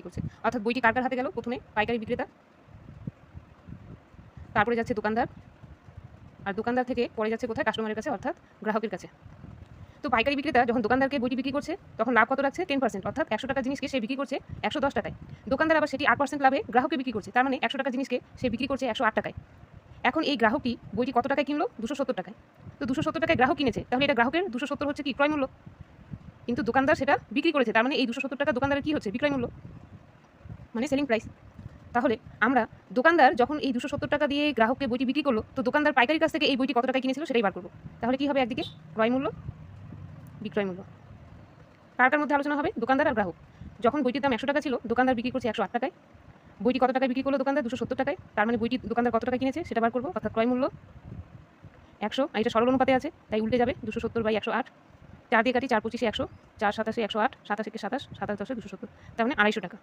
করছে। অর্থাৎ বইটি কার কার হাতে গেল? প্রথমে পাইকারি বিক্রেতা, তারপরে যাচ্ছে দোকানদার, আর দোকানদার থেকে পরে যাচ্ছে কোথায়? কাস্টমারের কাছে, অর্থাৎ গ্রাহকের কাছে। তো পাইকারি বিক্রেতা যখন দোকানদারকে বইটি বিক্রি করছে তখন লাভ কত রাখছে? 10%, অর্থাৎ 100 টাকার জিনিসকে সে বিক্রি করছে 110 টাকায়। দোকানদার আবার সেটি 8% লাভে গ্রাহককে বিক্রি করছে, তার মানে 100 টাকার জিনিসকে সে বিক্রি করছে 108 টাকায়। এখন এই গ্রাহকটি বইটি কত টাকায় কিনলো? 270 টাকায়। তো 270 টাকায় গ্রাহক কিনেছে, তাহলে এটা গ্রাহকের 270 হচ্ছে কি? ক্রয় মূল্য। কিন্তু দোকানদার সেটা বিক্রি করেছে, তার মানে এই 270 টাকা দোকানদারের কি হচ্ছে? বিক্রয় মূল্য, মানে সেলিং প্রাইস। তাহলে আমরা দোকানদার যখন এই 270 টাকা দিয়ে গ্রাহককে বইটি বিক্রি করলো, তো দোকানদার পাইকারির কাছ থেকে এই বইটি কত টাকায় কিনেছিল সেটাই বার করবো। তাহলে কি হবে? একদিকে ক্রয় মূল্য, বিক্রয় মূল্য। কার কার মধ্যে আলোচনা হবে? দোকানদার আর গ্রাহক। যখন বইটির দাম 100 টাকা ছিল, দোকানদার বিক্রি করছে 108 টাকায়। বইটি কত টাকায় বিক্রি করলো দোকানদার? 270 টাকায়। তার মানে বইটি দোকানদার কত টাকায় কিনেছে সেটা বার করবো, অর্থাৎ ক্রয় মূল্য 100, আর এটা সরল অনুপাতে আছে তাই উল্টে যাবে, 270/108। 4 দিয়ে কাটি, 4 25 100, 4 27 108, 27 27, 27 10 270, তার মানে 250 টাকা।